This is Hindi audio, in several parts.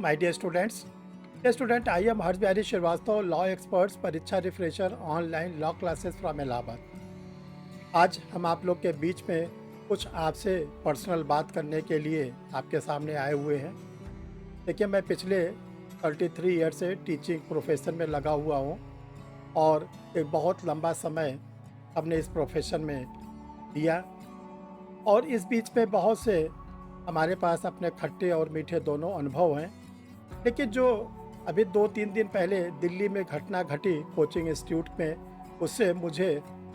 My dear students, I am Harsh Bihari Srivastava, law experts, परीक्षा refresher online law classes from Allahabad. आज हम आप लोग के बीच में कुछ आपसे पर्सनल बात करने के लिए आपके सामने आए हुए हैं। देखिए, मैं पिछले 33 ईयर से टीचिंग प्रोफेशन में लगा हुआ हूँ और एक बहुत लंबा समय हमने इस प्रोफेशन में दिया और इस बीच में बहुत से हमारे पास अपने खट्टे और मीठे दोनों अनुभव हैं। लेकिन जो अभी 2-3 दिन पहले दिल्ली में घटना घटी कोचिंग इंस्टीट्यूट में, उससे मुझे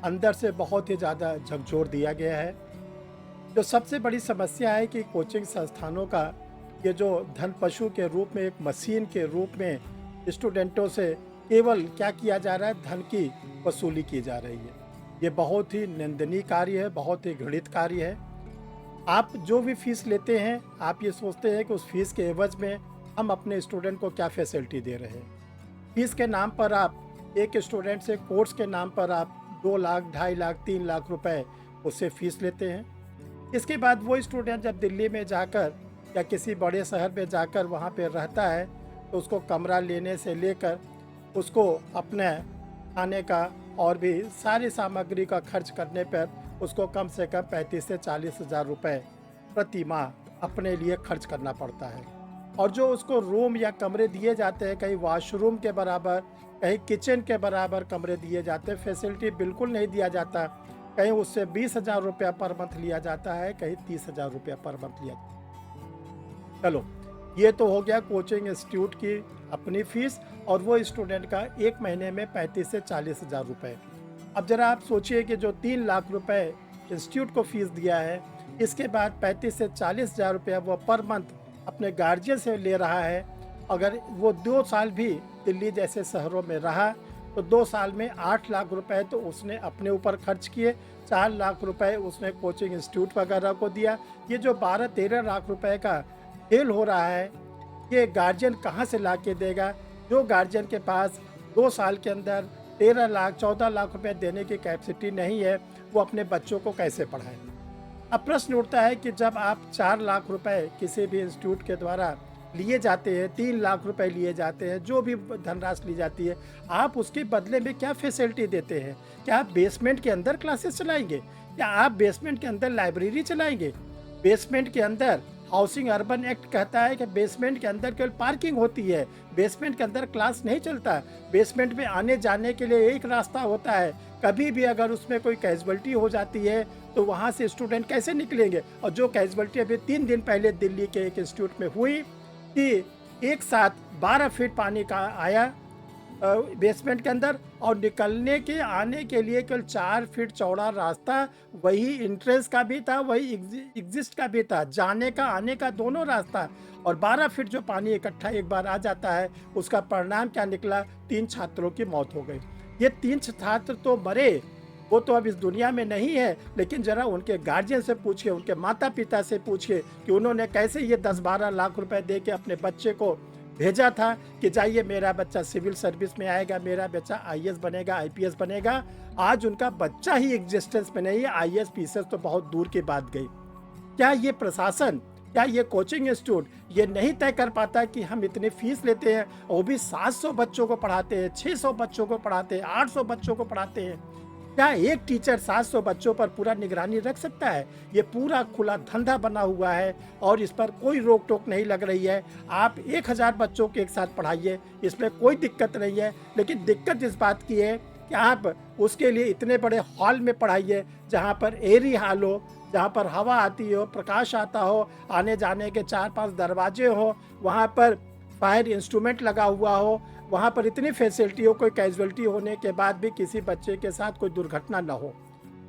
अंदर से बहुत ही ज़्यादा झकझोर दिया गया है। जो सबसे बड़ी समस्या है कि कोचिंग संस्थानों का ये जो धन पशु के रूप में, एक मशीन के रूप में स्टूडेंटों से केवल क्या किया जा रहा है, धन की वसूली की जा रही है। ये बहुत ही निंदनीय कार्य है, बहुत ही घृणित कार्य है। आप जो भी फीस लेते हैं, आप ये सोचते हैं कि उस फीस के एवज में हम अपने स्टूडेंट को क्या फैसिलिटी दे रहे हैं। फीस के नाम पर आप एक स्टूडेंट से, कोर्स के नाम पर आप 2 लाख, 2.5 लाख, 3 लाख रुपए उससे फीस लेते हैं। इसके बाद वो स्टूडेंट जब दिल्ली में जाकर या किसी बड़े शहर में जाकर वहाँ पे रहता है, तो उसको कमरा लेने से लेकर उसको अपने खाने का और भी सारी सामग्री का खर्च करने पर उसको कम से कम 35 से 40 हज़ार रुपये प्रति माह अपने लिए खर्च करना पड़ता है। और जो उसको रूम या कमरे दिए जाते हैं, कहीं वॉशरूम के बराबर, कहीं किचन के बराबर कमरे दिए जाते हैं, फैसिलिटी बिल्कुल नहीं दिया जाता। कहीं उससे 20,000 रुपया पर मंथ लिया जाता है, कहीं 30,000 रुपया पर मंथ लिया जाता है। चलो, ये तो हो गया कोचिंग इंस्टीट्यूट की अपनी फीस और वो स्टूडेंट का एक महीने में 35 से 40 हज़ार रुपये। अब ज़रा आप सोचिए कि जो 3 लाख रुपए इंस्टीट्यूट को फीस दिया है, इसके बाद 35 से 40 हज़ार रुपया वो पर मंथ अपने गार्जियन से ले रहा है। अगर वो 2 साल भी दिल्ली जैसे शहरों में रहा तो 2 साल में 8 लाख रुपए तो उसने अपने ऊपर खर्च किए, 4 लाख रुपए उसने कोचिंग इंस्टीट्यूट वगैरह को दिया। ये जो 12-13 लाख रुपए का खेल हो रहा है, ये गार्जियन कहाँ से ला के देगा? जो गार्जियन के पास 2 साल के अंदर 13 लाख 14 लाख रुपए देने की कैपेसिटी नहीं है, वो अपने बच्चों को कैसे पढ़ाए? अब प्रश्न उठता है कि जब आप 4 लाख रुपए किसी भी इंस्टीट्यूट के द्वारा लिए जाते हैं, 3 लाख रुपए लिए जाते हैं, जो भी धनराशि ली जाती है, आप उसके बदले में क्या फैसिलिटी देते हैं? क्या आप बेसमेंट के अंदर क्लासेस चलाएंगे? क्या आप बेसमेंट के अंदर लाइब्रेरी चलाएंगे? बेसमेंट के अंदर हाउसिंग अर्बन एक्ट कहता है कि बेसमेंट के अंदर केवल पार्किंग होती है, बेसमेंट के अंदर क्लास नहीं चलता। बेसमेंट में आने जाने के लिए एक रास्ता होता है। कभी भी अगर उसमें कोई कैजुअलिटी हो जाती है तो वहाँ से स्टूडेंट कैसे निकलेंगे? और जो कैजुअलिटी अभी 3 दिन पहले दिल्ली के एक इंस्टीट्यूट में हुई कि एक साथ 12 फीट पानी का आया बेसमेंट के अंदर और निकलने के आने के लिए केवल 4 फीट चौड़ा रास्ता, वही इंट्रेंस का भी था, वही एग्जिस्ट का भी था, जाने का आने का दोनों रास्ता। और 12 फीट जो पानी इकट्ठा एक बार आ जाता है, उसका परिणाम क्या निकला? 3 छात्रों की मौत हो गई। ये 3 छात्र तो मरे, वो तो अब इस दुनिया में नहीं है, लेकिन जरा उनके गार्जियन से पूछिए, उनके माता पिता से पूछिए कि उन्होंने कैसे ये 10-12 लाख रुपए दे के अपने बच्चे को भेजा था कि जाइए मेरा बच्चा सिविल सर्विस में आएगा, मेरा बच्चा आईएएस बनेगा, आईपीएस बनेगा। आज उनका बच्चा ही एग्जिस्टेंस में नहीं है, आईएएस पीसीएस तो बहुत दूर की बात गई। क्या ये प्रशासन, क्या ये कोचिंग इंस्टीट्यूट ये नहीं तय कर पाता कि हम इतनी फीस लेते हैं, वो भी 700 बच्चों को पढ़ाते हैं, 600 बच्चों को पढ़ाते हैं, 800 बच्चों को पढ़ाते हैं? क्या एक टीचर 700 बच्चों पर पूरा निगरानी रख सकता है? ये पूरा खुला धंधा बना हुआ है और इस पर कोई रोक टोक नहीं लग रही है। आप 1000 बच्चों के एक साथ पढ़ाइए, इसमें कोई दिक्कत नहीं है, लेकिन दिक्कत इस बात की है कि आप उसके लिए इतने बड़े हॉल में पढ़ाइए जहाँ पर एयरी हॉल हो, जहाँ पर हवा आती हो, प्रकाश आता हो, आने जाने के 4-5 दरवाजे हो, वहाँ पर फायर इंस्ट्रूमेंट लगा हुआ हो, वहाँ पर इतनी फैसिलिटी हो, कोई कैजुअलिटी होने के बाद भी किसी बच्चे के साथ कोई दुर्घटना न हो।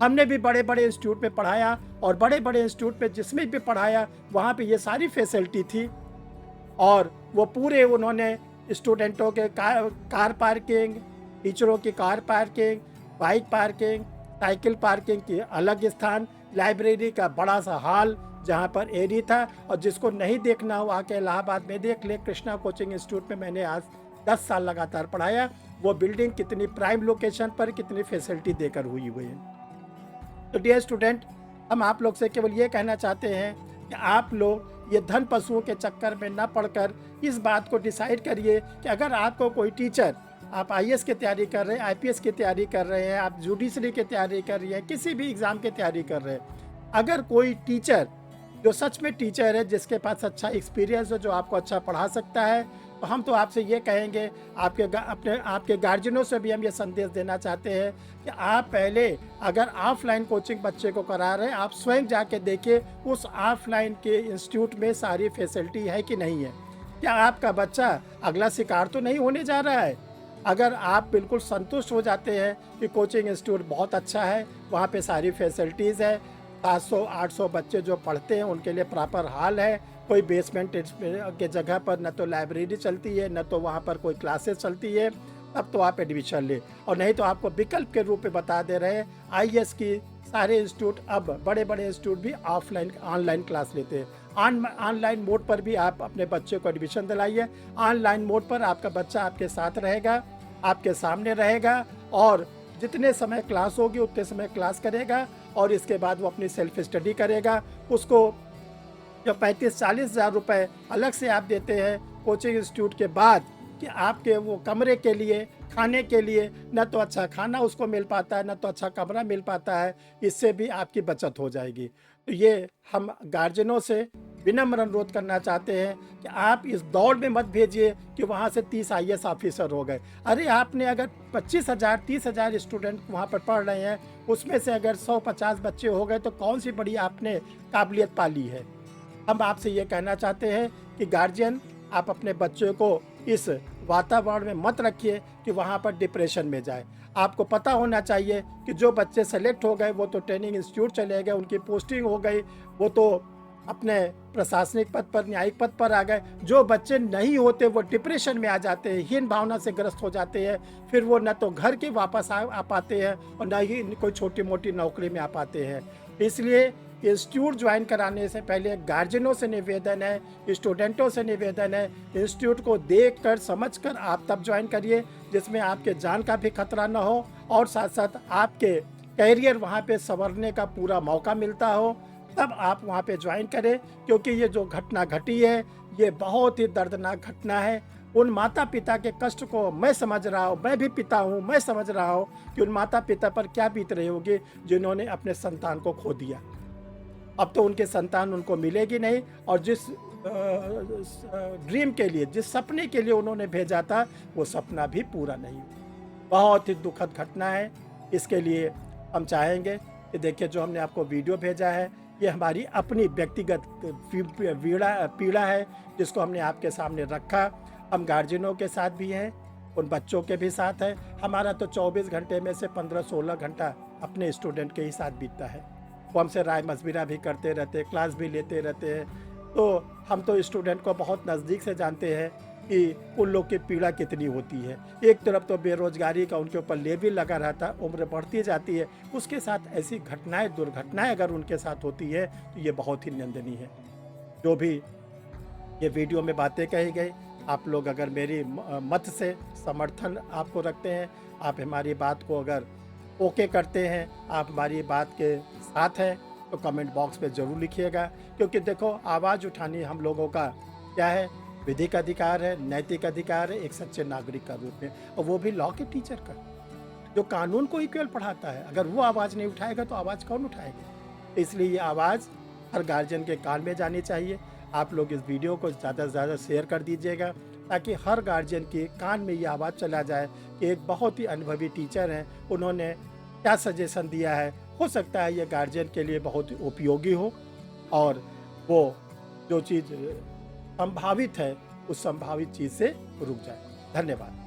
हमने भी बड़े बड़े इंस्टीट्यूट में पढ़ाया और बड़े बड़े इंस्टीट्यूट में जिसमें भी पढ़ाया वहाँ पे ये सारी फैसिलिटी थी और वो पूरे उन्होंने स्टूडेंटों के कार पार्किंग, टीचरों की car parking, bike parking, cycle parking की अलग स्थान, लाइब्रेरी का बड़ा सा हॉल जहाँ पर एरी था। और जिसको नहीं देखना हो आके इलाहाबाद में देख ले, कृष्णा कोचिंग इंस्टीट्यूट में मैंने आज 10 साल लगातार पढ़ाया। वो बिल्डिंग कितनी प्राइम लोकेशन पर, कितनी फैसिलिटी देकर हुई है। तो डियर स्टूडेंट, हम आप लोग से केवल ये कहना चाहते हैं कि आप लोग ये धन पशुओं के चक्कर में न पड़कर इस बात को डिसाइड करिए कि अगर आपको कोई टीचर, आप आईएएस की तैयारी कर रहे हैं, आईपीएस की तैयारी कर रहे हैं, आप जुडिशरी की तैयारी कर रही हैं, किसी भी एग्ज़ाम की तैयारी कर रहे हैं, अगर कोई टीचर जो सच में टीचर है, जिसके पास अच्छा एक्सपीरियंस हो, जो आपको अच्छा पढ़ा सकता है, तो हम तो आपसे ये कहेंगे, आपके गार्जियनों से भी हम ये संदेश देना चाहते हैं कि आप पहले अगर ऑफलाइन कोचिंग बच्चे को करा रहे हैं, आप स्वयं जाके देखिए उस ऑफलाइन के इंस्टीट्यूट में सारी फैसिलिटी है कि नहीं है। क्या आपका बच्चा अगला शिकार तो नहीं होने जा रहा है? अगर आप बिल्कुल संतुष्ट हो जाते हैं कि कोचिंग इंस्टीट्यूट बहुत अच्छा है, वहाँ पे सारी फैसिलिटीज़ है, 700-800 बच्चे जो पढ़ते हैं उनके लिए प्रॉपर हॉल है, कोई बेसमेंट के जगह पर न तो लाइब्रेरी चलती है, न तो वहाँ पर कोई क्लासेस चलती है, तब तो आप एडमिशन लें। और नहीं तो आपको विकल्प के रूप में बता दे रहे हैं, आईएएस की सारे इंस्टीट्यूट, अब बड़े बड़े इंस्टीट्यूट भी ऑनलाइन क्लास लेते हैं। ऑनलाइन मोड पर भी आप अपने बच्चे को एडमिशन दिलाइए। ऑनलाइन मोड पर आपका बच्चा आपके साथ रहेगा, आपके सामने रहेगा, और जितने समय क्लास होगी उतने समय क्लास करेगा, और इसके बाद वो अपनी सेल्फ स्टडी करेगा। उसको जो 35-40 हज़ार रुपये अलग से आप देते हैं कोचिंग इंस्टीट्यूट के बाद, कि आपके वो कमरे के लिए, खाने के लिए, न तो अच्छा खाना उसको मिल पाता है, न तो अच्छा कमरा मिल पाता है, इससे भी आपकी बचत हो जाएगी। तो ये हम गार्जियनों से विनम्र अनुरोध करना चाहते हैं कि आप इस दौड़ में मत भेजिए कि वहाँ से 30 आईएएस ऑफिसर हो गए। अरे आपने अगर 25,000 30,000 स्टूडेंट वहाँ पर पढ़ रहे हैं, उसमें से अगर 100-50 बच्चे हो गए तो कौन सी बड़ी आपने काबिलियत पाली है। हम आपसे ये कहना चाहते हैं कि गार्जियन, आप अपने बच्चों को इस वातावरण में मत रखिए कि वहाँ पर डिप्रेशन में जाए। आपको पता होना चाहिए कि जो बच्चे सेलेक्ट हो गए वो तो ट्रेनिंग इंस्टीट्यूट चले गए, उनकी पोस्टिंग हो गई, वो तो अपने प्रशासनिक पद पर, न्यायिक पद पर आ गए। जो बच्चे नहीं होते वो डिप्रेशन में आ जाते हैं, हीन भावना से ग्रस्त हो जाते हैं, फिर वो न तो घर के वापस आ पाते हैं और न ही कोई छोटी मोटी नौकरी में आ पाते हैं। इसलिए इंस्टीट्यूट ज्वाइन कराने से पहले गार्जियनों से निवेदन है, स्टूडेंटों से निवेदन है, इंस्टीट्यूट को देखकर समझकर आप तब ज्वाइन करिए जिसमें आपके जान का भी खतरा न हो, और साथ साथ आपके कैरियर वहाँ पे संवरने का पूरा मौका मिलता हो, तब आप वहाँ पे ज्वाइन करें। क्योंकि ये जो घटना घटी है, ये बहुत ही दर्दनाक घटना है। उन माता पिता के कष्ट को मैं समझ रहा हूँ, मैं भी पिता हूँ, मैं समझ रहा हूँ कि उन माता पिता पर क्या बीत रही होगी जिन्होंने अपने संतान को खो दिया। अब तो उनके संतान उनको मिलेगी नहीं, और जिस ड्रीम के लिए, जिस सपने के लिए उन्होंने भेजा था, वो सपना भी पूरा नहीं हुआ। बहुत ही दुखद घटना है। इसके लिए हम चाहेंगे कि देखिए, जो हमने आपको वीडियो भेजा है, ये हमारी अपनी व्यक्तिगत पीड़ा है जिसको हमने आपके सामने रखा। हम गार्जियनों के साथ भी हैं, उन बच्चों के भी साथ है। हमारा तो 24 घंटे में से 15-16 घंटा अपने स्टूडेंट के ही साथ बीतता है। वो हमसे राय मशविरा भी करते रहते हैं, क्लास भी लेते रहते हैं। तो हम तो स्टूडेंट को बहुत नज़दीक से जानते हैं कि उन लोग की पीड़ा कितनी होती है। एक तरफ तो बेरोजगारी का उनके ऊपर लेबिल लगा रहता है, उम्र बढ़ती जाती है, उसके साथ ऐसी घटनाएं, दुर्घटनाएं अगर उनके साथ होती है तो ये बहुत ही निंदनीय है। जो भी ये वीडियो में बातें कही गई, आप लोग अगर मेरी मत से समर्थन आपको रखते हैं, आप हमारी बात को अगर ओके करते हैं, आप हमारी बात के साथ हैं, तो कमेंट बॉक्स में ज़रूर लिखिएगा। क्योंकि देखो, आवाज़ उठानी हम लोगों का क्या है, विधिक अधिकार है, नैतिक अधिकार है, एक सच्चे नागरिक का रूप में, और वो भी लॉ के टीचर का, जो कानून को ही केवल पढ़ाता है। अगर वो आवाज़ नहीं उठाएगा तो आवाज़ कौन उठाएगा? तो इसलिए ये आवाज़ हर गार्जियन के कान में जानी चाहिए। आप लोग इस वीडियो को ज़्यादा से ज़्यादा शेयर कर दीजिएगा, ताकि हर गार्जियन के कान में ये आवाज़ चला जाए कि एक बहुत ही अनुभवी टीचर हैं, उन्होंने क्या सजेशन दिया है। हो सकता है ये गार्जियन के लिए बहुत ही उपयोगी हो, और वो जो चीज़ संभावित है, उस संभावित चीज़ से रुक जाए। धन्यवाद।